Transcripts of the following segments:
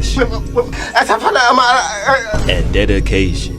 passion, and dedication.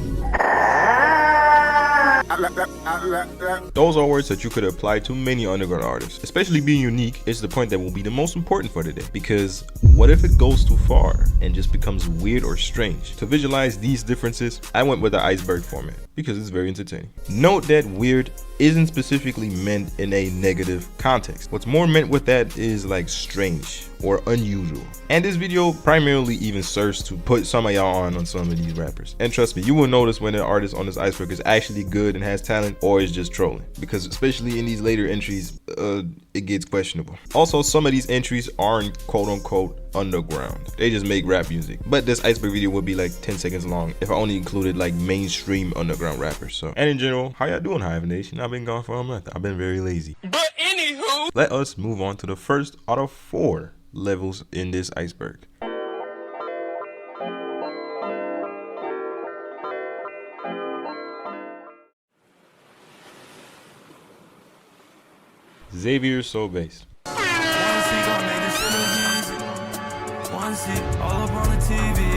Those are words that you could apply to many underground artists. Especially being unique is the point that will be the most important for today. Because what if it goes too far and just becomes weird or strange? To visualize these differences, I went with the iceberg format because it's very entertaining. Note that weird isn't specifically meant in a negative context. What's more meant with that is like strange or unusual. And this video primarily even serves to put some of y'all on some of these rappers. And trust me, you will notice when an artist on this iceberg is actually good and has talent or is just trolling. Because especially in these later entries, it gets questionable. Also, some of these entries aren't quote unquote underground. They just make rap music. But this iceberg video would be like 10 seconds long if I only included like mainstream underground rappers. So, and in general, how y'all doing, Hive Nation? I've been gone for a month. I've been very lazy. But anywho, let us move on to the first out of 4 levels in this iceberg. Xavier So Bass.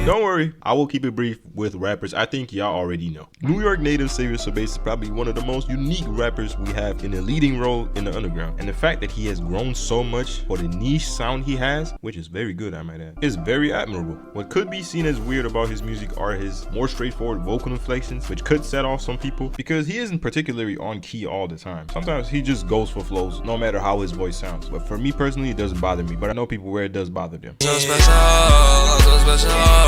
Don't worry, I will keep it brief with rappers I think y'all already know. New York native Xavier So Bass is probably one of the most unique rappers we have in a leading role in the underground. And the fact that he has grown so much for the niche sound he has, which is very good I might add, is very admirable. What could be seen as weird about his music are his more straightforward vocal inflections, which could set off some people because he isn't particularly on key all the time. Sometimes he just goes for flows no matter how his voice sounds. But for me personally, it doesn't bother me, but I know people where it does bother them. So special.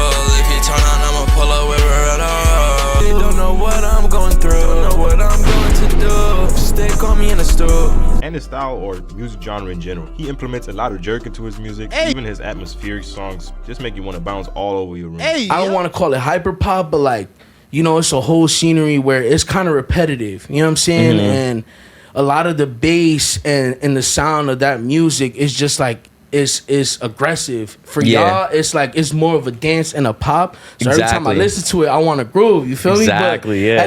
If you turn on, I'ma pull up with her. You don't know what I'm going through, don't know what I'm going to do. Stick on me in the stool. And his style or music genre in general. He implements a lot of jerk into his music. Even his atmospheric songs just make you want to bounce all over your room. I don't want to call it hyper pop, but like, you know, it's a whole scenery where it's kind of repetitive. You know what I'm saying? And a lot of the bass and the sound of that music is just like, it's aggressive. For y'all, it's like it's more of a dance and a pop. So every time I listen to it, I want to groove. You feel me? But at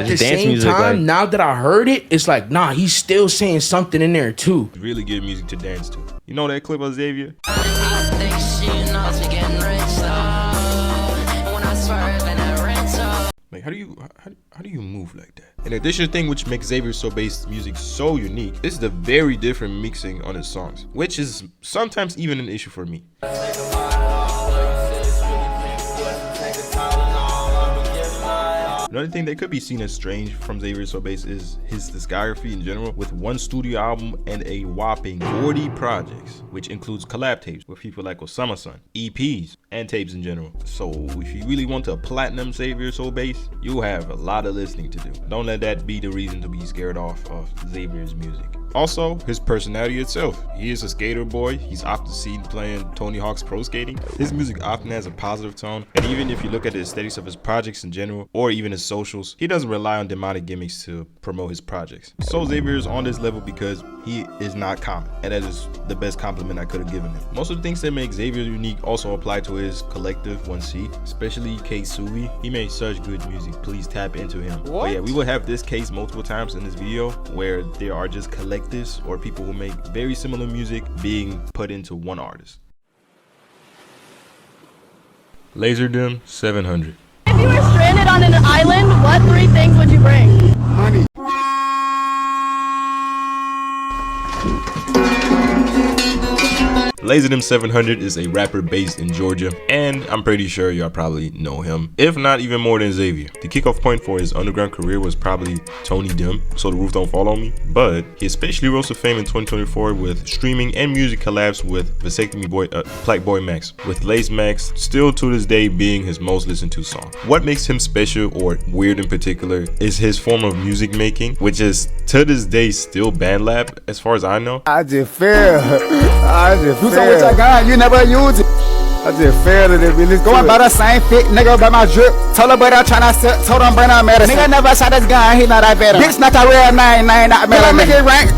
the same time, like, now that I heard it, it's like, nah, he's still saying something in there too. Really good music to dance to. You know that clip of Xavier? I think she knows me getting rich though. When I swerve and I rent. Like, how do you move like that? An additional thing which makes Xavier So Bass music so unique is the very different mixing on his songs, which is sometimes even an issue for me. Another thing that could be seen as strange from Xavier So Bass is his discography in general, with 1 studio album and a whopping 40 projects, which includes collab tapes with people like Osama-san, EPs, and tapes in general. So if you really want to platinum Xavier So Bass, you'll have a lot of listening to do. Don't let that be the reason to be scared off of Xavier's music. Also, his personality itself. He is a skater boy. He's often seen playing Tony Hawk's Pro Skating. His music often has a positive tone, and even if you look at the aesthetics of his projects in general, or even his socials, he doesn't rely on demonic gimmicks to promote his projects. So Xavier is on this level because he is not common, and that is the best compliment I could have given him. Most of the things that make Xavier unique also apply to his collective 1C, especially Case Suvi. He made such good music. Please tap into him. But yeah, we will have this case multiple times in this video where there are just collectives or people who make very similar music being put into one artist. Laserdom 700. If you were stranded on an island, what 3 things would you bring? Money. Laserdom 700 is a rapper based in Georgia, and I'm pretty sure y'all probably know him, if not even more than Xavier. The kickoff point for his underground career was probably Tony Dim, So the Roof Don't Fall on Me, but he especially rose to fame in 2024 with streaming and music collabs with Vasectomy Boy, Black Boy Max, with Lace Max still to this day being his most listened to song. What makes him special or weird in particular is his form of music making, which is to this day still band lab as far as I know. I just feel what I got, you never use it. I just failed it, let's go about the same fit, nigga, by my drip. Told her, but I'm tryna sit, told him, bring out medicine. Nigga never shot this gun, he not that better. Bitch, not a real name, not better. Make it rank.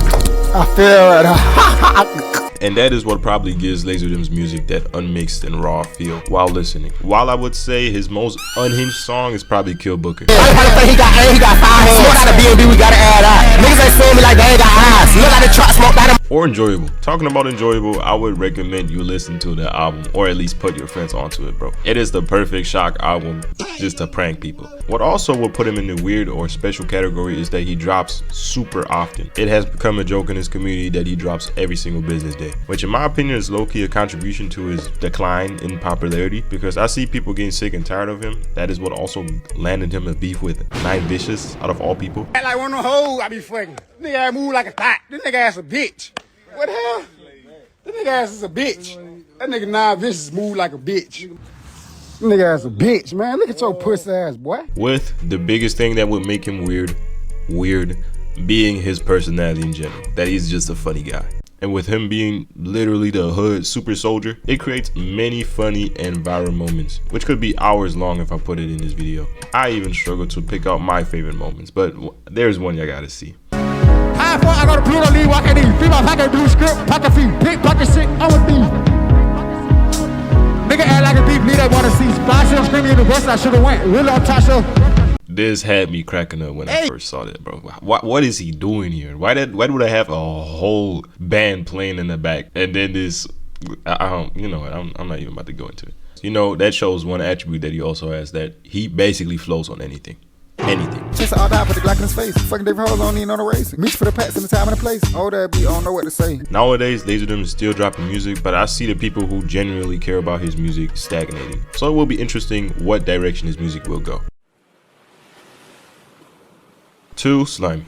I feel it. And that is what probably gives Laserdom's music that unmixed and raw feel while listening. While I would say his most unhinged song is probably Kill Booker. He got 5 hands. Smoke out of B&B, we gotta add up. Niggas ain't seeing me like they ain't got eyes. Look at the truck, smoke out of or enjoyable. Talking about enjoyable, I would recommend you listen to the album, or at least put your friends onto it, bro. It is the perfect shock album just to prank people. What also will put him in the weird or special category is that he drops super often. It has become a joke in his community that he drops every single business day, which in my opinion is low-key a contribution to his decline in popularity, because I see people getting sick and tired of him. That is what also landed him a beef with Nine Vicious, out of all people. Like one of the hoes I be fucking. Nigga ass move like a thot. This nigga ass a bitch. What the hell? This nigga ass is a bitch. That nigga Nine Vicious move like a bitch. This nigga ass a bitch, man. Look at your pussy ass, boy. With the biggest thing that would make him weird being his personality in general. That he's just a funny guy. And with him being literally the hood super soldier, it creates many funny and viral moments, which could be hours long if I put it in this video. I even struggle to pick out my favorite moments, but there's one you gotta see. High point, I go to Pluto League, walk in these. Free my pocket, blue script, pocket feet, pick pocket shit, I'm a thief. Nigga act like a thief, need that wanna see. Splash him, screaming in the west, I should've went. Really on Tasha. This had me cracking up when I first saw that, bro. What is he doing here? Why would I have a whole band playing in the back and then this? I don't, you know what? I'm not even about to go into it. You know, that shows one attribute that he also has, that he basically flows on anything. Anything. Chase all die, put the Glock in his face. Fucking different hoes, don't need no race. Meet for the packs in the time and the place. Oh, that beat, I don't know what to say. Nowadays, Laserdom is still dropping music, but I see the people who genuinely care about his music stagnating. So it will be interesting what direction his music will go. Too Slimy.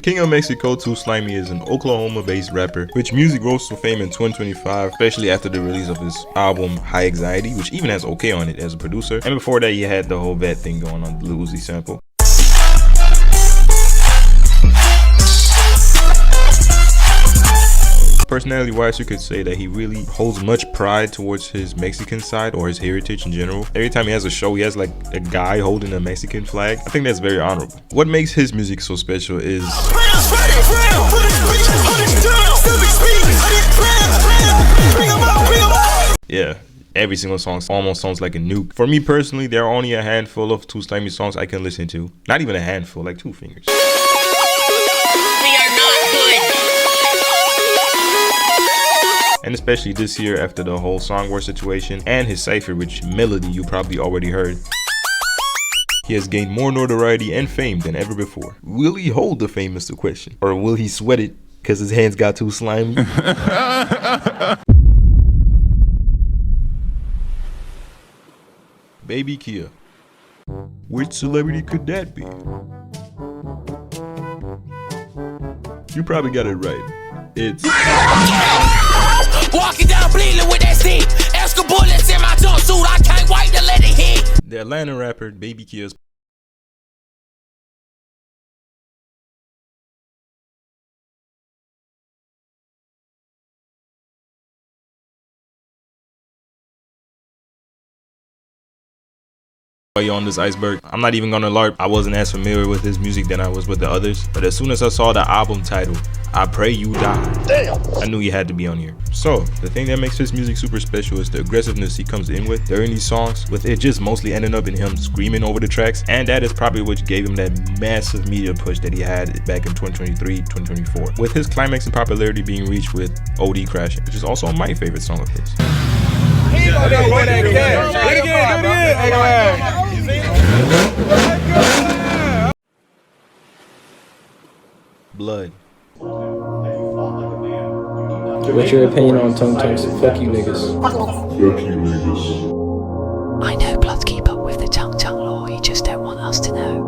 King of Mexico, Too Slimy is an Oklahoma-based rapper, which music rose to fame in 2025, especially after the release of his album High Anxiety, which even has OK on it as a producer. And before that, he had the whole Vet thing going on, the Lil Uzi sample. Personality wise, you could say that he really holds much pride towards his Mexican side or his heritage in general. Every time he has a show, he has like a guy holding a Mexican flag. I think that's very honorable. What makes his music so special is yeah, every single song almost sounds like a nuke. For me personally, there are only a handful of Too Slimy songs I can listen to. Not even a handful, like 2 fingers. And especially this year after the whole song war situation and his cypher, which Melody you probably already heard. He has gained more notoriety and fame than ever before. Will he hold the fame is the question. Or will he sweat it because his hands got too slimy? Baby Kia. Which celebrity could that be? You probably got it right. It's... Walking down bleeding with that stick. Extra bullets in my jumpsuit. I can't wait to let it hit. The Atlanta rapper Baby Kia's on this Iceberg. I'm not even gonna LARP. I wasn't as familiar with his music than I was with the others, but as soon as I saw the album title, I Pray You Die, damn, I knew he had to be on here. So the thing that makes his music super special is the aggressiveness he comes in with during these songs, with it just mostly ending up in him screaming over the tracks, and that is probably what gave him that massive media push that he had back in 2023, 2024, with his climax in popularity being reached with OD Crashing, which is also my favorite song of his. Blood. What's your opinion on Tongue Tongues? Fuck you niggas. I know Blood keep up with the Tongue Tongue law, he just don't want us to know.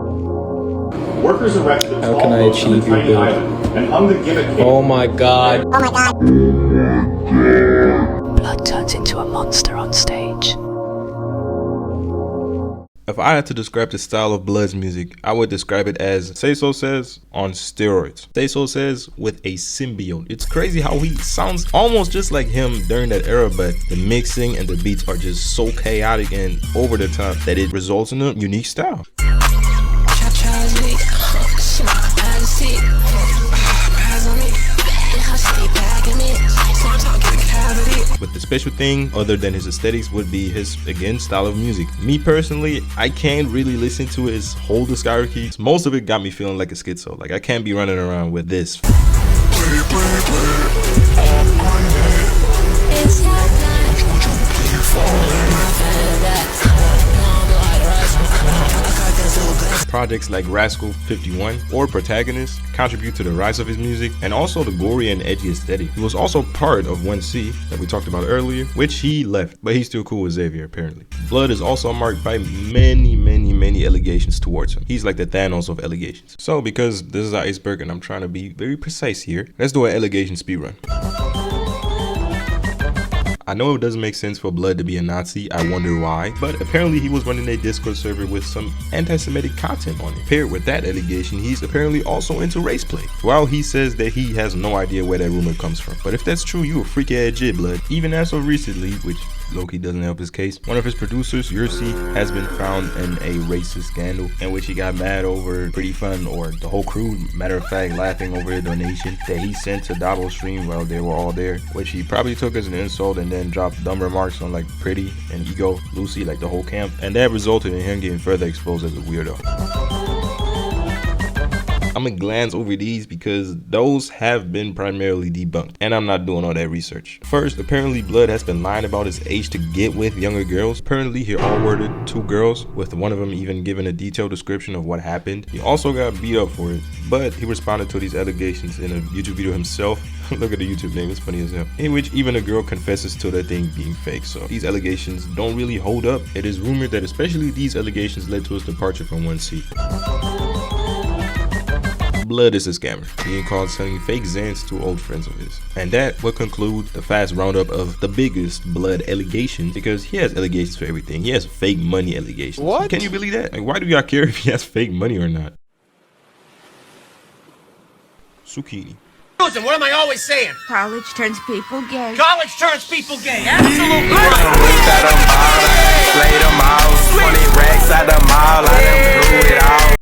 Workers arrested. How can I achieve your bill? Oh my god. Oh my god. Blood turns into a monster on stage. If I had to describe the style of Blood's music, I would describe it as Say So Says on steroids. Say So Says with a symbiote. It's crazy how he sounds almost just like him during that era, but the mixing and the beats are just so chaotic and over the top that it results in a unique style. With this special thing other than his aesthetics would be his, again, style of music. Me personally, I can't really listen to his whole discography. Most of it got me feeling like a schizo. Like I can't be running around with this. Projects like Rascal 51 or Protagonist contribute to the rise of his music and also the gory and edgy aesthetic. He was also part of 1C that we talked about earlier, which he left, but he's still cool with Xavier apparently. Blood is also marked by many allegations towards him. He's like the Thanos of allegations. So because this is Iceberg and I'm trying to be very precise here, let's do an allegation speedrun. I know it doesn't make sense for Blood to be a Nazi, I wonder why, but apparently he was running a Discord server with some anti-Semitic content on it. Paired with that allegation, he's apparently also into race play. While he says that he has no idea where that rumor comes from. But if that's true, you a freak ass jit, Blood. Even as of recently, which low-key doesn't help his case, one of his producers, Yursi, has been found in a racist scandal in which he got mad over Pretty Fun, or the whole crew, matter of fact, laughing over a donation that he sent to Dabo stream while they were all there, which he probably took as an insult and then dropped dumb remarks on like Pretty and Ego, Lucy, like the whole camp, and that resulted in him getting further exposed as a weirdo. I'm gonna glance over these because those have been primarily debunked and I'm not doing all that research. First, apparently Blood has been lying about his age to get with younger girls. Apparently he all-worded 2 girls, with one of them even giving a detailed description of what happened. He also got beat up for it, but he responded to these allegations in a YouTube video himself. Look at the YouTube name, it's funny as hell. In which even a girl confesses to that thing being fake. So these allegations don't really hold up. It is rumored that especially these allegations led to his departure from 1C. Blood is a scammer, being caught selling fake Xans to old friends of his. And that will conclude the fast roundup of the biggest Blood allegations, because he has allegations for everything. He has fake money allegations. What? Can you believe that? Like, why do y'all care if he has fake money or not? Zucchini. Listen, what am I always saying? College turns people gay. College turns people gay. Absolutely right.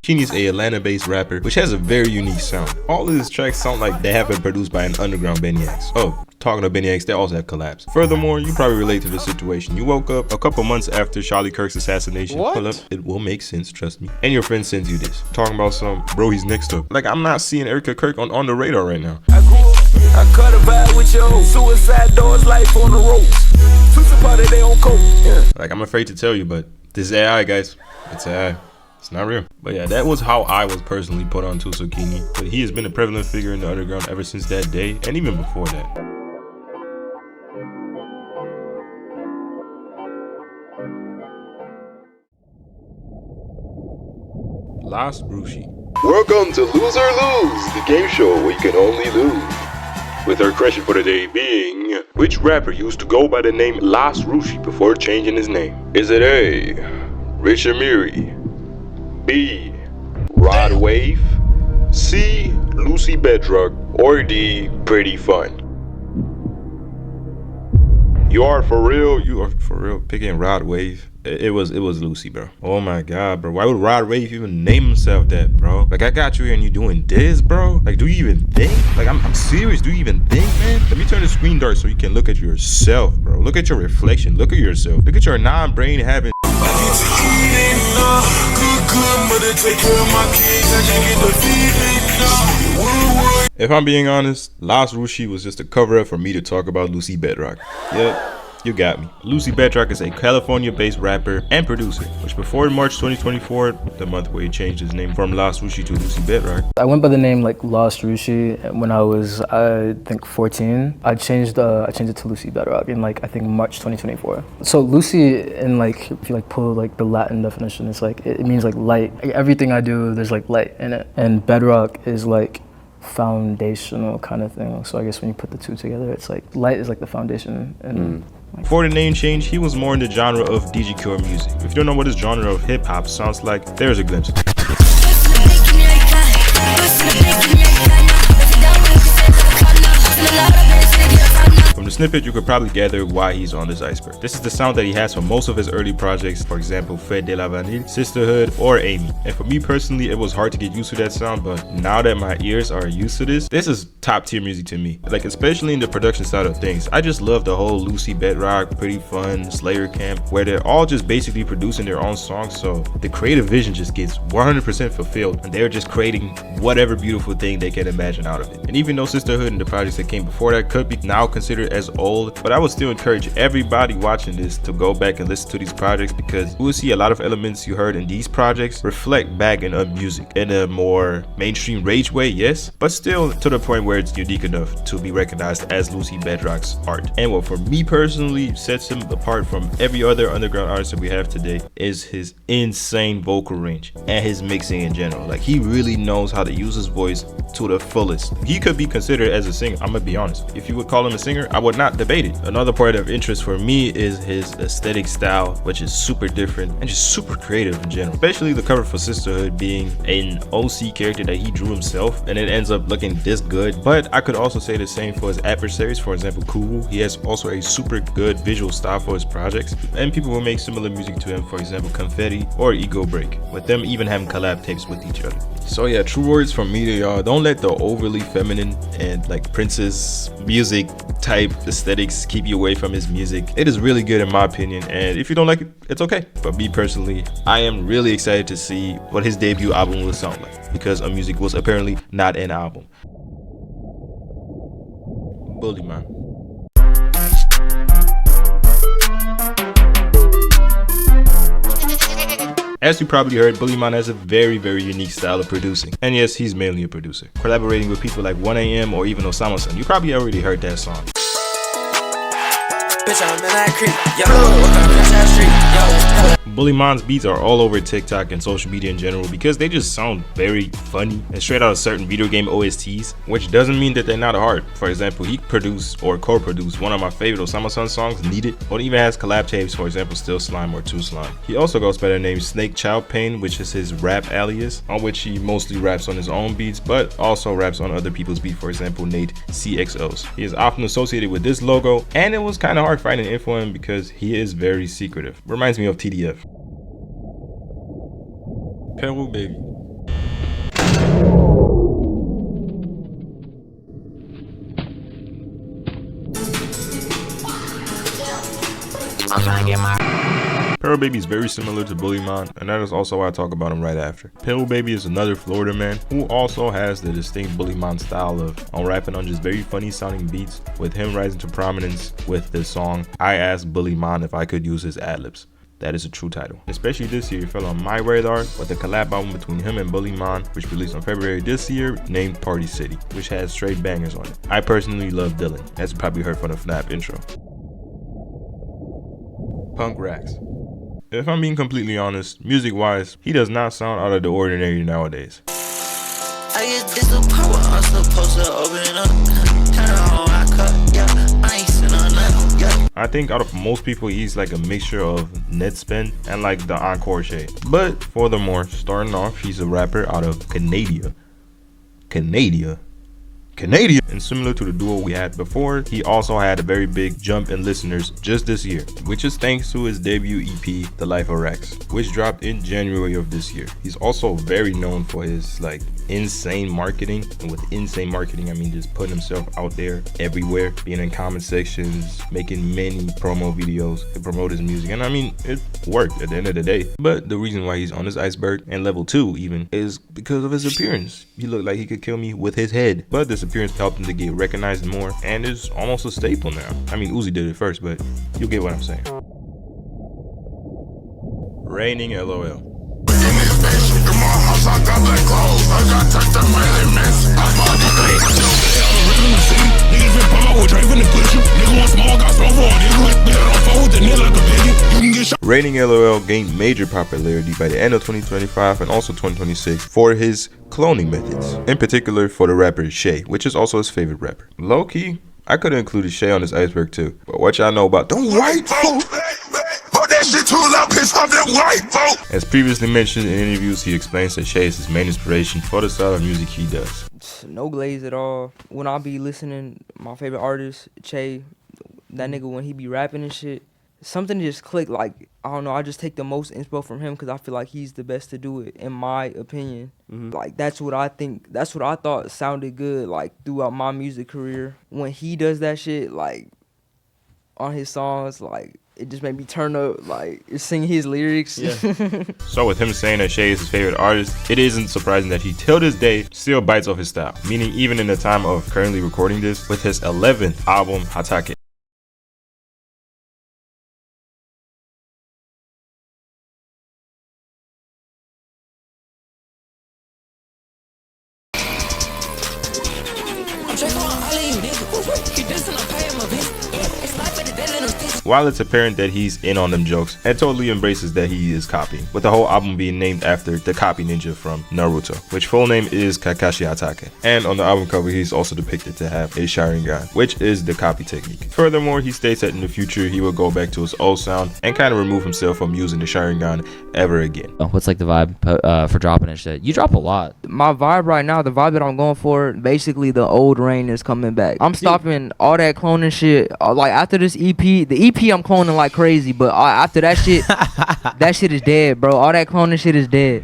Zucchini is a Atlanta-based rapper which has a very unique sound. All of his tracks sound like they have been produced by an underground Benny X. Oh, talking to Benny X, they also have collabs. Furthermore, you probably relate to the situation. You woke up a couple months after Charlie Kirk's assassination. What? Pull up, it will make sense, trust me. And your friend sends you this, talking about some, bro, he's next up. Like, I'm not seeing Erica Kirk on the radar right now. I cut a vibe with your suicide doors, life on the ropes. Twisted part of their own coat. Yeah. Like, I'm afraid to tell you, but this is AI, guys. It's AI. It's not real. But yeah, that was how I was personally put on to Zucchini. But he has been a prevalent figure in the underground ever since that day, and even before that. Las Rushi. Welcome to Lose or Lose, the game show where you can only lose. With our question for the day being, which rapper used to go by the name Las Rushi before changing his name? Is it A, Rich Amiri, B, Rod Wave, C, Lucy Bedrock, or D, Pretty Fun? You are for real picking Rod Wave. It was Lucy, bro. Oh my god, bro. Why would Rod Wave even name himself that, bro? Like, I got you here and you doing this, bro? Like, do you even think? Like, I'm serious. Do you even think, man? Let me turn the screen dark so you can look at yourself, bro. Look at your reflection. Look at yourself. Look at your non-brain having. If I'm being honest, Las Rushi was just a cover-up for me to talk about Lucy Bedrock. Yep. You got me. Lucy Bedrock is a California-based rapper and producer, which before March 2024, the month where he changed his name from Las Rushi to Lucy Bedrock. I went by the name like Las Rushi when I was, I think 14. I changed it to Lucy Bedrock in like, I think March 2024. So Lucy, in like, if you like pull like the Latin definition, it's like, it means like light. Like, everything I do, there's like light in it. And Bedrock is like foundational kind of thing. So I guess when you put the two together, it's like light is like the foundation. And before the name change, he was more in the genre of DJ Cure music. If you don't know what his genre of hip hop sounds like, there's a glimpse. From the snippet, you could probably gather why he's on this Iceberg. This is the sound that he has for most of his early projects, for example, Fête de la Vanille, Sisterhood, or Amy. And for me personally, it was hard to get used to that sound, but now that my ears are used to this is top tier music to me. Like, especially in the production side of things. I just love the whole Lucy Bedrock, Pretty Fun, Slayer Camp, where they're all just basically producing their own songs, so the creative vision just gets 100% fulfilled, and they're just creating whatever beautiful thing they can imagine out of it. And even though Sisterhood and the projects that came before that could be now considered as old, but I would still encourage everybody watching this to go back and listen to these projects, because you will see a lot of elements you heard in these projects reflect back in music in a more mainstream rage way, yes, but still to the point where it's unique enough to be recognized as Lucy Bedrock's art. And what for me personally sets him apart from every other underground artist that we have today is his insane vocal range and his mixing in general. Like, he really knows how to use his voice to the fullest. He could be considered as a singer, I'm gonna be honest. If you would call him a singer, I would not debate it. Another part of interest for me is his aesthetic style, which is super different and just super creative in general, especially the cover for Sisterhood being an OC character that he drew himself, and it ends up looking this good. But I could also say the same for his adversaries, for example Kuhu. He has also a super good visual style for his projects, and people will make similar music to him, for example Confetti or Ego Break, with them even having collab tapes with each other. So yeah, true words from me to y'all: don't let the overly feminine and like princess music type aesthetics keep you away from his music. It is really good in my opinion, and if you don't like it, it's okay. But me personally, I am really excited to see what his debut album will sound like, because A Music was apparently not an album. Bully Man. As you probably heard, Bully Man has a very unique style of producing. And yes, he's mainly a producer, collaborating with people like 1AM or even Osama-san. You probably already heard that song. Bitch, I'm in that creek, Bully Man's beats are all over TikTok and social media in general because they just sound very funny and straight out of certain video game OSTs, which doesn't mean that they're not hard. For example, he produced or co-produced one of my favorite Osama-san songs, Need It, or even has collab tapes, for example, Still Slime or 2 Slime. He also goes by the name Snake Child Pain, which is his rap alias, on which he mostly raps on his own beats, but also raps on other people's beats, for example, Nate CXO's. He is often associated with this logo, and it was kind of hard finding info on him because he is very secretive. Reminds me of TDF. Peru Baby. Pearl Baby is very similar to Bully Man, and that is also why I talk about him right after. Pearl Baby is another Florida man who also has the distinct Bully Man style of rapping on just very funny sounding beats, with him rising to prominence with the song I Asked Bully Man If I Could Use His Ad-Libs. That is a true title. Especially this year, it fell on my radar with the collab album between him and Bully Man, which released on February this year, named Party City, which has straight bangers on it. I personally love Dylan, as you probably heard from the FNAP intro. Punk Racks. If I'm being completely honest, music-wise, he does not sound out of the ordinary nowadays. I get this power, I'm supposed to open up. Turn on my cup, yeah. I ain't seen on nothing, yeah. I think out of most people, he's like a mixture of Netspin and like the Encore shade. But furthermore, starting off, he's a rapper out of Canada. And similar to the duo we had before, he also had a very big jump in listeners just this year, which is thanks to his debut EP, The Life of Rex, which dropped in January of this year. He's also very known for his like insane marketing, and with insane marketing I mean just putting himself out there everywhere, being in comment sections, making many promo videos to promote his music, and I mean it worked at the end of the day. But the reason why he's on this Iceberg and level 2 even is because of his appearance. He looked like he could kill me with his head, but this appearance helped him to get recognized more and is almost a staple now. I mean Uzi did it first, but you'll get what I'm saying. Raining LOL. Raining LOL gained major popularity by the end of 2025 and also 2026 for his cloning methods, in particular for the rapper Shay, which is also his favorite rapper. Low-key, I could have included Shay on this Iceberg too, but what y'all know about them white folks? As previously mentioned in interviews, he explains that Shay is his main inspiration for the style of music he does. No glaze at all. When I be listening, my favorite artist, Che, that nigga when he be rapping and shit, something just clicked. Like, I don't know, I just take the most inspo from him because I feel like he's the best to do it, in my opinion. Like, that's what I think, that's what I thought sounded good, like, throughout my music career. When he does that shit, like, on his songs, like, it just made me turn up, like, sing his lyrics. Yeah. So with him saying that Shay is his favorite artist, it isn't surprising that he till this day still bites off his style. Meaning even in the time of currently recording this, with his 11th album, Hatake. While it's apparent that he's in on them jokes, and totally embraces that he is copying, with the whole album being named after the copy ninja from Naruto, which full name is Kakashi Hatake. And on the album cover, he's also depicted to have a Sharingan, which is the copy technique. Furthermore, he states that in the future, he will go back to his old sound and kind of remove himself from using the Sharingan ever again. What's like the vibe for dropping and shit? You drop a lot. My vibe right now, the vibe that I'm going for, basically the old Rain is coming back. I'm stopping all that cloning shit. Like, after this EP, the EP I'm cloning like crazy, but after that shit, that shit is dead, bro. All that cloning shit is dead.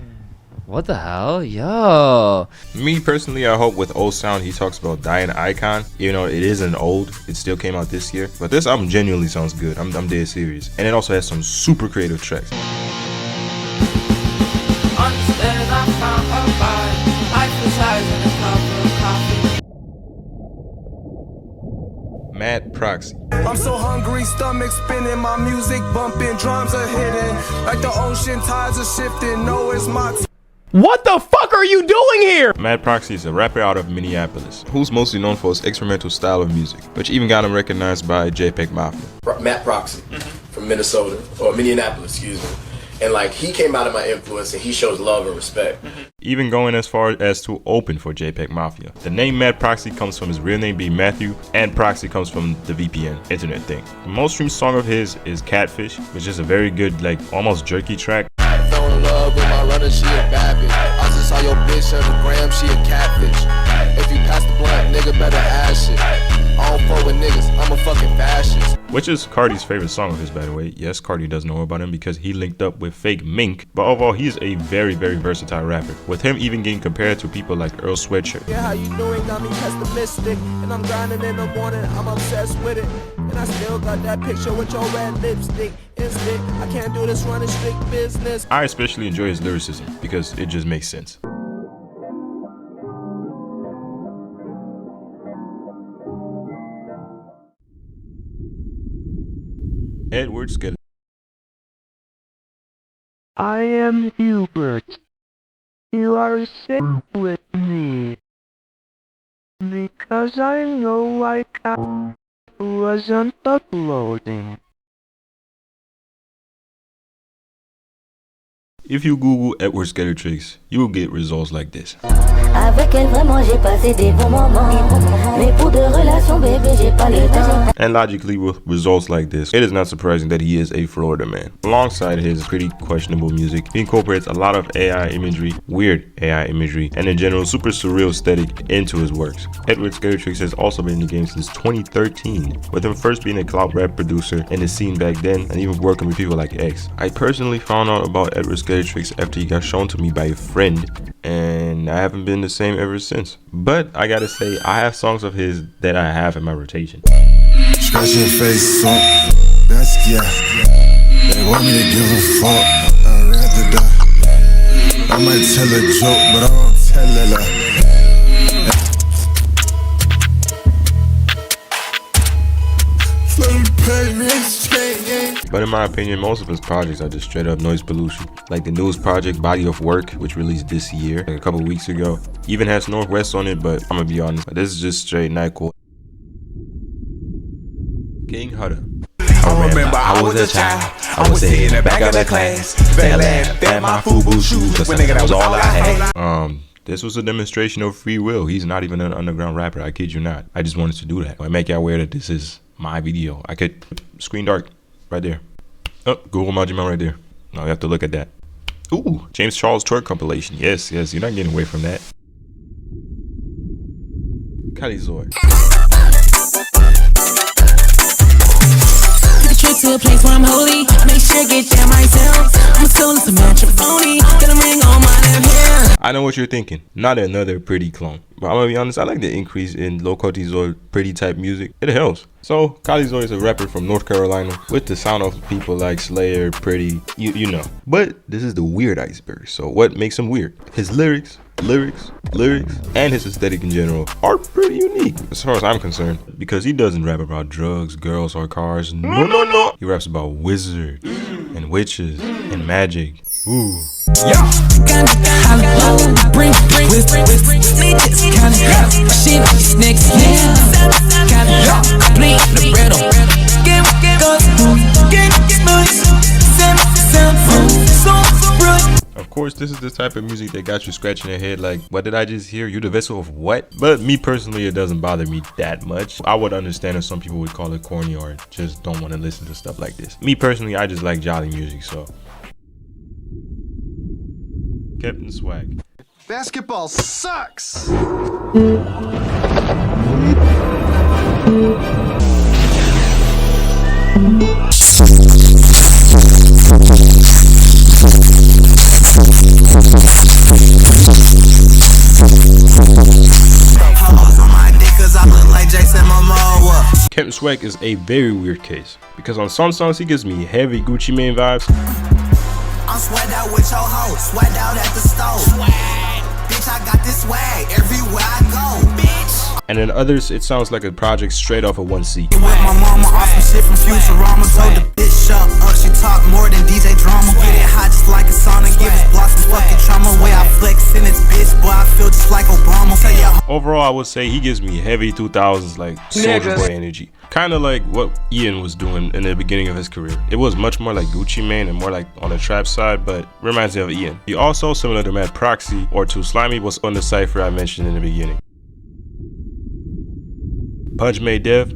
What the hell? Yo. Me personally, I hope with Old Sound he talks about dying icon. You know, it isn't old. It still came out this year. But this album genuinely sounds good. I'm dead serious. And it also has some super creative tracks. Mad Proxy. I'm so hungry, stomach spinning, my music bumping, drums are hitting, like the ocean tides are shifting. No, it's my What the fuck are you doing here? Mad Proxy is a rapper out of Minneapolis, who's mostly known for his experimental style of music, which even got him recognized by JPEG Mafia. Matt Proxy from Minnesota, or Minneapolis, excuse me. And like, he came out of my influence and he shows love and respect. Even going as far as to open for JPEG Mafia. The name Mad Proxy comes from his real name being Matthew, and Proxy comes from the VPN, internet thing. The most streamed song of his is Catfish, which is a very good, like, almost jerky track. I fell in love with my runner, she a bad bitch. I just saw your bitch on the gram, she a catfish. If you pass the blunt, nigga better ass shit. I don't fuck with niggas, I'm a fucking fascist. Which is Cardi's favorite song of his, by the way. Yes, Cardi does know about him because he linked up with Fake Mink. But overall, he's a very, very versatile rapper, with him even getting compared to people like Earl Sweatshirt. Yeah, how you doing? Got me pessimistic, and I'm grinding in the morning, I'm obsessed with it. And I still got that picture with your red lipstick. Instant, I can't do this running strict business. I especially enjoy his lyricism because it just makes sense. Edward Skeleton. I am Hubert. You are sick with me. Because I know I wasn't uploading. If you Google Edward Skeletrix, you will get results like this. Avec elle vraiment j'ai passé des bons moments. Mais pour de relations bébé j'ai pas le temps. And logically with results like this, it is not surprising that he is a Florida man. Alongside his pretty questionable music, he incorporates a lot of AI imagery, weird AI imagery, and in general super surreal aesthetic into his works. Edward Skeletrix has also been in the game since 2013, with him first being a cloud rap producer in the scene back then and even working with people like X. I personally found out about Edward Skeletrix after he got shown to me by a friend, and I haven't been the same ever since. But I gotta say, I have songs of his that I have in my rotation. Scratch your face, son. That's yeah. They want me to give a fuck. I'd rather die. I might tell a joke, but I won't tell a lie. But in my opinion, most of his projects are just straight up noise pollution. Like the newest project, Body of Work, which released this year, like a couple weeks ago. Even has Northwest on it, but I'm gonna be honest, this is just straight Nyquil. King Hutter. I remember I was a child, I was sitting in the back of the class, fell at my FUBU shoes, when nigga that was all I had. This was a demonstration of free will. He's not even an underground rapper, I kid you not. I just wanted to do that. I make you aware that this is my video. I could screen dark right there. Oh, Google Majima right there. No, you have to look at that. Ooh, James Charles Twerk compilation. Yes, yes, you're not getting away from that. Kalizoi. trip to a place where I'm holy. Make sure get there myself. I'm still some matrimony. Got a ring on my left hand. I know what you're thinking. Not another pretty clone. But I'm gonna be honest, I like the increase in low cortisol pretty type music. It helps. So Kalizoy is a rapper from North Carolina with the sound of people like Slayer, Pretty, you know. But this is the weird Iceberg. So what makes him weird? His lyrics, and his aesthetic in general are pretty unique as far as I'm concerned, because he doesn't rap about drugs, girls, or cars. No. He raps about wizards and witches and magic. Ooh. Yeah. Bring with sneakers, kind of shit, snakes, kind of complete the riddle. Game goes, game Of course, this is the type of music that got you scratching your head like, what did I just hear? You the vessel of what? But me personally, it doesn't bother me that much. I would understand if some people would call it corny or just don't want to listen to stuff like this. Me personally, I just like jolly music, so. Captain Swag. Basketball sucks! Captain Swag is a very weird case because on some songs he gives me heavy Gucci Mane vibes. I'm sweated out with your hoe, sweat out at the stove. Swag. Bitch, I got this swag everywhere I go, bitch. And in others, it sounds like a project straight off of 1C. With my mama, awesome shit from Futurama. Told the bitch shut up, she talk more than DJ Drama. Get it hot just like a sauna, give us blocks of fucking trauma. Way I flex in this bitch, boy, I feel just like Obama. Overall, I would say he gives me heavy 2000s like Soulja Boy energy. Kind of like what Ian was doing in the beginning of his career. It was much more like Gucci Mane and more like on the trap side, but reminds me of Ian. He also, similar to Mad Proxy or Too Slimy, was on the cypher I mentioned in the beginning. Punch Made Dev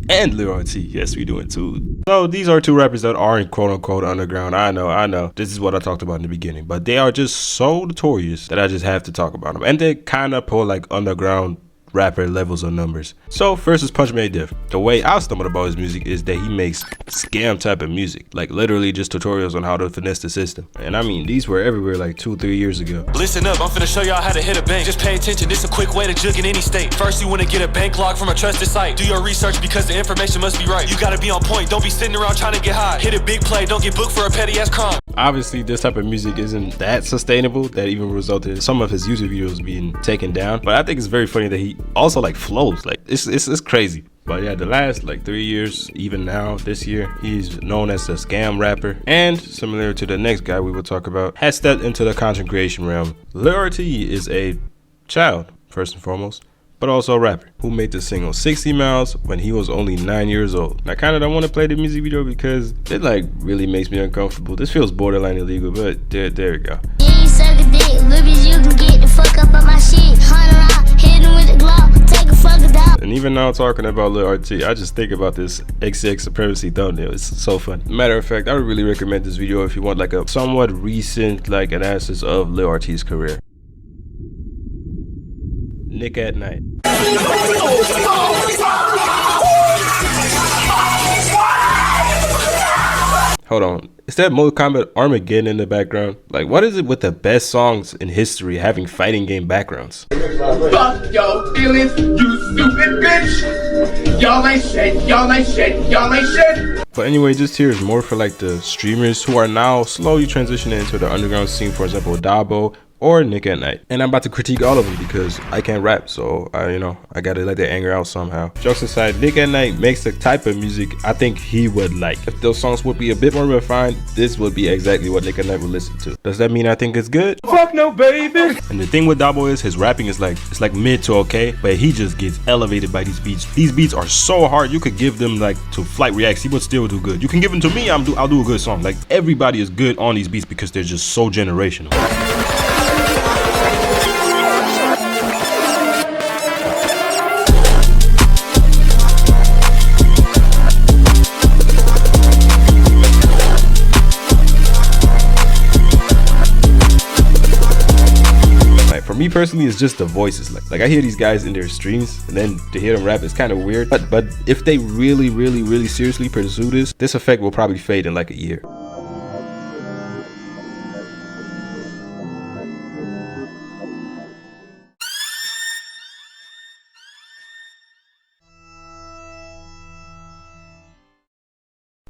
and Lil RT. Yes, we doing too. So these are two rappers that aren't quote unquote underground. I know. This is what I talked about in the beginning, but they are just so notorious that I just have to talk about them. And they kind of pull like underground rapper levels of numbers. So first is Punch Made Diff. The way I stumbled about his music is that he makes scam type of music, like literally just tutorials on how to finesse the system. And I mean, these were everywhere like 2-3 years ago. Listen up, I'm finna show y'all how to hit a bank. Just pay attention, this a quick way to jug in any state. First you wanna get a bank log from a trusted site. Do your research because the information must be right. You gotta be on point, don't be sitting around trying to get high. Hit a big play, don't get booked for a petty ass crime. Obviously, this type of music isn't that sustainable, that even resulted in some of his YouTube videos being taken down. But I think it's very funny that he also like flows, like it's crazy. But yeah, the last like 3 years, even now this year, he's known as a scam rapper, and similar to the next guy we will talk about, has stepped into the content creation realm. Lil RT is a child, first and foremost, but also a rapper who made the single 60 Miles when he was only 9 years old. And I kind of don't want to play the music video because it like really makes me uncomfortable. This feels borderline illegal, but there we go. Yeah, you suck a dick, bitch, you can get the fuck up on my shit. 100 round, hit him with a Glock, take a fucking down. And even now talking about Lil RT, I just think about this XX Supremacy thumbnail. It's so funny. Matter of fact, I would really recommend this video if you want like a somewhat recent like analysis of Lil RT's career. Nick at Night. Hold on, is that Mortal Kombat Armageddon in the background? Like, what is it with the best songs in history having fighting game backgrounds? Fuck your feelings, you stupid bitch. Y'all ain't shit, y'all ain't shit, y'all ain't shit. But anyway, this here is more for like the streamers who are now slowly transitioning into the underground scene. For example, Dabo or Nick at Night. And I'm about to critique all of them because I can't rap, so I gotta let that anger out somehow. Jokes aside, Nick at Night makes the type of music I think he would like. If those songs would be a bit more refined, this would be exactly what Nick at Night would listen to. Does that mean I think it's good? Fuck no, baby! And the thing with Dabo is his rapping is like, it's like mid to okay, but he just gets elevated by these beats. These beats are so hard, you could give them like to Flight Reacts, he would still do good. You can give them to me, I'll do a good song. Like everybody is good on these beats because they're just so generational. For me personally, it's just the voices. Like I hear these guys in their streams, and then to hear them rap is kind of weird. But if they really seriously pursue this effect will probably fade in like a year.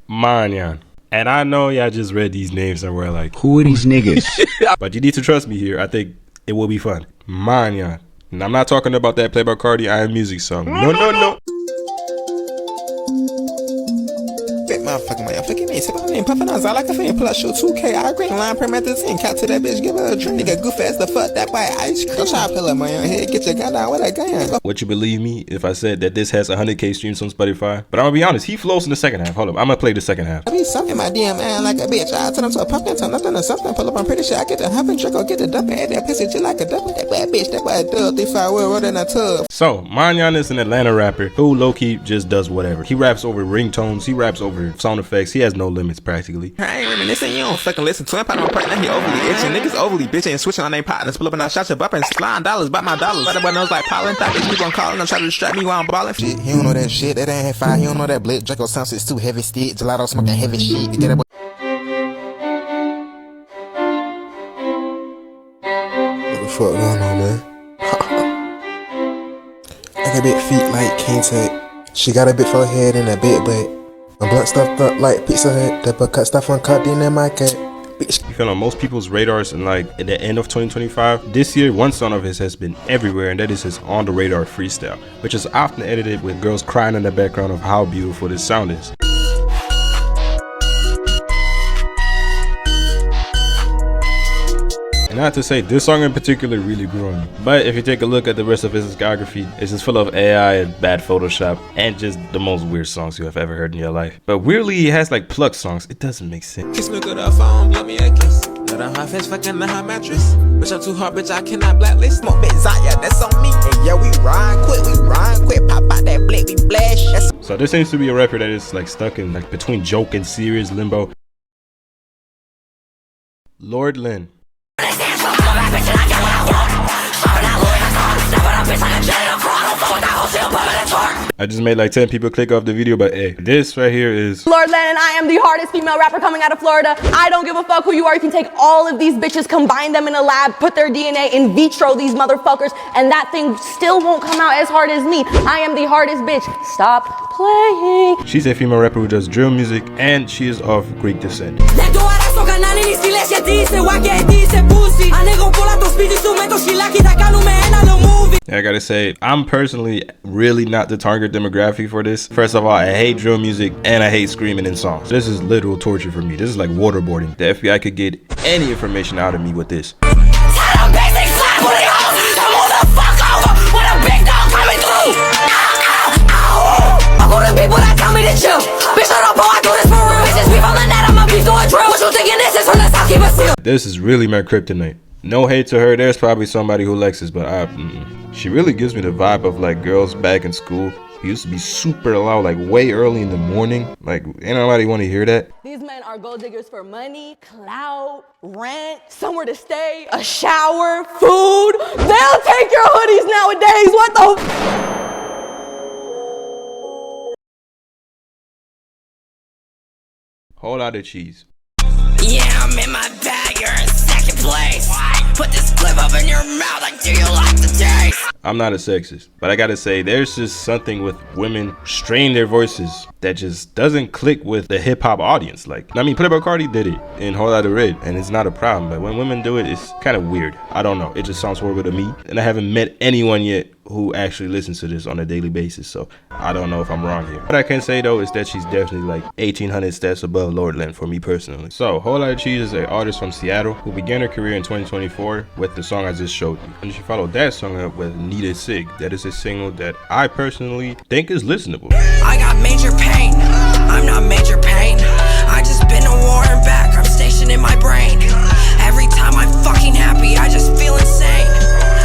Manyan. And I know y'all just read these names somewhere like, who are these niggas? But you need to trust me here. I think it will be fun. Manyan. And I'm not talking about that Playboi Carti I Am Music song. No. Motherfucking way, fucking me. Sip on me, puffin' on like a fan. Pull up, shoot 2K. I green line promethazine. Cat to that bitch, give her a drink. Nigga, goof ass the fuck that boy ice cream. Don't try to pull up my head. Get your gun down with a gun. Would you believe me if I said that this has 100K streams on Spotify? But I'm gonna be honest, he flows in the second half. Hold up, I'm gonna play the second half. I be something my DM man like a bitch. I turn him to a pumpkin, turn nothing to something. Pull up, I'm pretty sure I get the humping trick or get the dumping. Add that pussy just like a double. That bad bitch, that boy dub. They fire well in a tub. So, Manyan is an Atlanta rapper who low-key just does whatever. He raps over ringtones, he raps over sound effects, he has no limits practically. I ain't reminiscing, you don't fucking listen to him. Part on part, now he overly itching. Niggas overly bitching and switching on their partners. Pull up and I shot your bumping, flying dollars, bought my dollars. But knows like pollen, thought they keep on calling. I'm trying to distract me while I'm balling. Shit, he don't know that shit, that ain't fire. He don't know that blitz. Draco sounds it's too heavy stick. Gelato smoking heavy shit. Get that boy. What the fuck going on, man? I got big feet like King Tech. She got a big forehead and a big butt. I'm blunt stuffed up like Pizza Hut. The cut stuff on cut in my cat. You feel on most people's radars and like at the end of 2025. This year, one song of his has been everywhere, and that is his On the Radar freestyle, which is often edited with girls crying in the background of how beautiful this sound is. Not to say this song in particular really grew on me, but if you take a look at the rest of his discography, it's just full of AI and bad Photoshop and just the most weird songs you have ever heard in your life. But weirdly, he has like pluck songs. It doesn't make sense. Kiss me good up phone, blow me a kiss. Let her hot face fucking in her mattress. Bitch, I'm too hard, bitch, I cannot blacklist. Smoke bitch, yeah, that's on me. And yeah, we ride quick, pop out that blick, we flash. So this seems to be a rapper that is like stuck in like between joke and serious limbo. Lord Lynn. I just made like 10 people click off the video, but hey, this right here is Lord Lynn, and I am the hardest female rapper coming out of Florida. I don't give a fuck who you are. You can take all of these bitches, combine them in a lab, put their DNA in vitro, these motherfuckers, and that thing still won't come out as hard as me. I am the hardest bitch. Stop playing. She's a female rapper who does drill music, and she is of Greek descent. I gotta say, I'm personally really not the target demographic for this. First of all, I hate drill music and I hate screaming in songs. This is literal torture for me. This is like waterboarding. The FBI could get any information out of me with this. This is really my kryptonite. No hate to her, there's probably somebody who likes this, but she really gives me the vibe of like girls back in school. He used to be super loud, like way early in the morning. Like, ain't nobody want to hear that. These men are gold diggers for money, clout, rent, somewhere to stay, a shower, food. They'll take your hoodies nowadays. What the Whole lot of cheese. Yeah, I'm in my bag, you're in second place. Put this clip up in your mouth, like, do you like the taste? I'm not a sexist, but I gotta say, there's just something with women straining their voices that just doesn't click with the hip-hop audience. Like, I mean, Playboi Carti did it in Whole Lotta Red, and it's not a problem, but when women do it, it's kind of weird. I don't know, it just sounds horrible to me, and I haven't met anyone yet who actually listens to this on a daily basis, so I don't know if I'm wrong here. What I can say though is that she's definitely like 1,800 steps above Lord Lynn for me personally. So Whole Lotta Cheese is an artist from Seattle who began her career in 2024 with the song I just showed you, and she followed that song up with Needed Sig. That is a single that I personally think is listenable. I got major pain, I'm not major pain. I just been to war and back, I'm stationed in my brain. Every time I'm fucking happy, I just feel insane.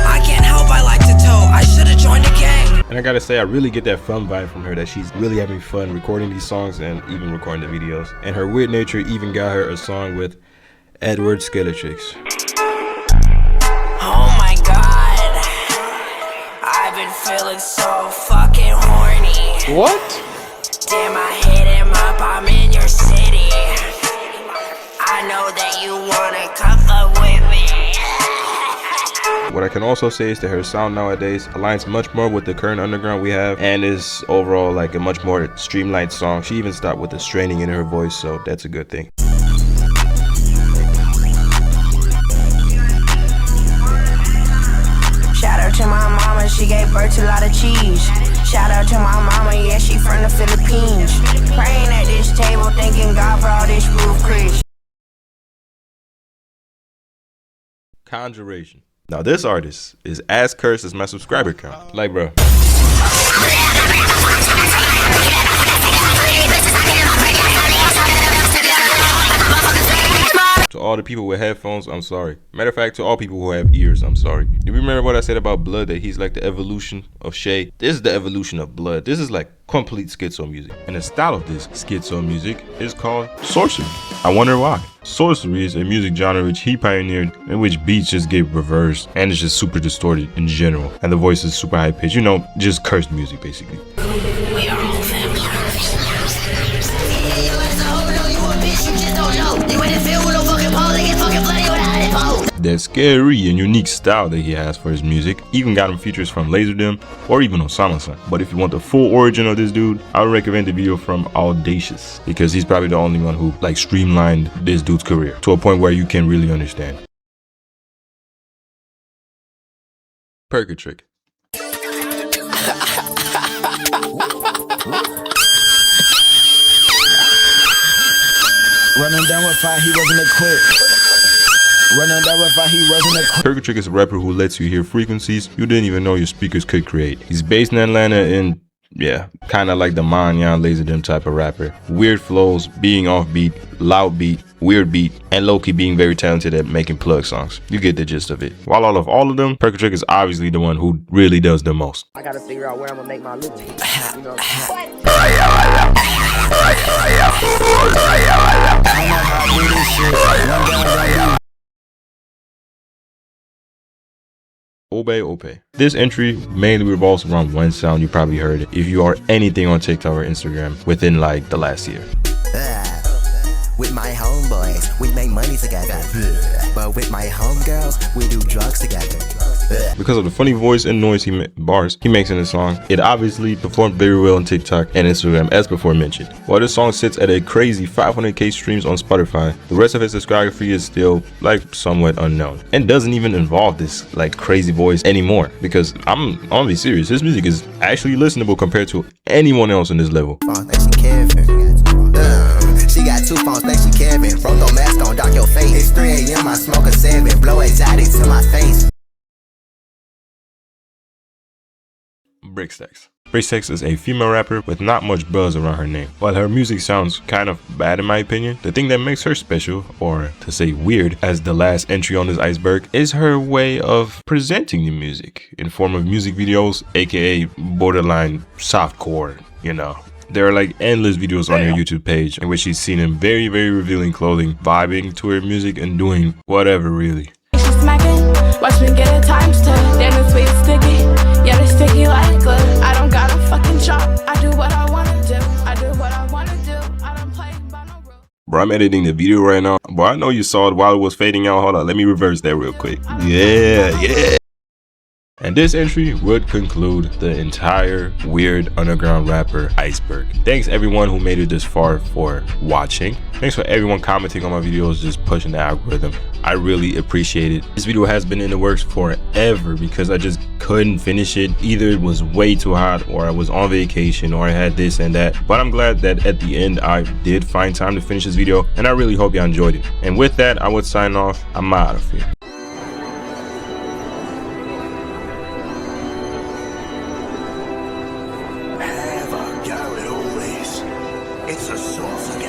I can't help, I like to tow, I should've joined a gang. And I gotta say, I really get that fun vibe from her, that she's really having fun recording these songs and even recording the videos. And her weird nature even got her a song with Edward Skeletrix. Oh my god, feeling so fucking horny. What? Damn, I hit him up, I'm in your city. I know that you wanna come up with me. What I can also say is that her sound nowadays aligns much more with the current underground we have, and is overall like a much more streamlined song. She even stopped with the straining in her voice, so that's a good thing. Shout out to my mama, she gave birth to a lot of cheese. Shout out to my mama, yeah, she from the Philippines. Praying at this table, thanking God for all this roof crease. Conjuration. Now this artist is as cursed as my subscriber count. Like, bro. To all the people with headphones, I'm sorry. Matter of fact, to all people who have ears, I'm sorry. You remember what I said about Blood, that he's like the evolution of Shay? This is the evolution of Blood. This is like complete schizo music. And the style of this schizo music is called sorcery. I wonder why. Sorcery is a music genre which he pioneered, in which beats just get reversed and it's just super distorted in general. And the voice is super high pitched, you know, just cursed music basically. We are all vampires. That scary and unique style that he has for his music even got him features from Laserdisc or even Osama-san. But if you want the full origin of this dude, I would recommend the video from Audacious, because he's probably the only one who like streamlined this dude's career to a point where you can really understand. Percatrick. Running down with fire, he wasn't equipped. Running down with fire, he wasn't equipped. Percatrick is a rapper who lets you hear frequencies you didn't even know your speakers could create. He's based in Atlanta and yeah, kind of like the Manyan Laserdisc type of rapper. Weird flows, being offbeat, loud beat, weird beat, and low-key being very talented at making plug songs. You get the gist of it. While out of all of them, Percatrick is obviously the one who really does the most. I gotta figure out where I'm gonna make my living. You know? Ope. This entry mainly revolves around one sound. You probably heard it if you are anything on TikTok or Instagram within like the last year. With my homeboys, we make money together. But with my homegirls, we do drugs together. Because of the funny voice and noise he makes in the song, it obviously performed very well on TikTok and Instagram as before mentioned. While this song sits at a crazy 500k streams on Spotify, the rest of his discography is still like somewhat unknown and doesn't even involve this like crazy voice anymore, because I'm gonna be serious, his music is actually listenable compared to anyone else in this level. She got 2 phones, think she Kevin. Bro, no mask on, dark your face. It's 3 a.m., I smoke a 7. Blow exotic to my face. Brickstacks is a female rapper with not much buzz around her name. While her music sounds kind of bad in my opinion, the thing that makes her special, or to say weird, as the last entry on this Iceberg, is her way of presenting the music in form of music videos, aka borderline softcore, you know. There are like endless videos on her YouTube page in which she's seen in very, very revealing clothing, vibing to her music and doing whatever really. Watch me get a times 10. Damn, it's sweet sticky. Yeah, it's sticky like glue. I don't got a fucking job. I do what I wanna do. I do what I wanna do. I don't play by no rules. Bro, I'm editing the video right now. Bro, I know you saw it while it was fading out. Hold on, let me reverse that real quick. Yeah. And this entry would conclude the entire weird underground rapper Iceberg. Thanks everyone who made it this far for watching. Thanks for everyone commenting on my videos, just pushing the algorithm. I really appreciate it. This video has been in the works forever because I just couldn't finish it. Either it was way too hot, or I was on vacation, or I had this and that. But I'm glad that at the end I did find time to finish this video, and I really hope you enjoyed it. And with that, I would sign off. I'm out of here. It's a source of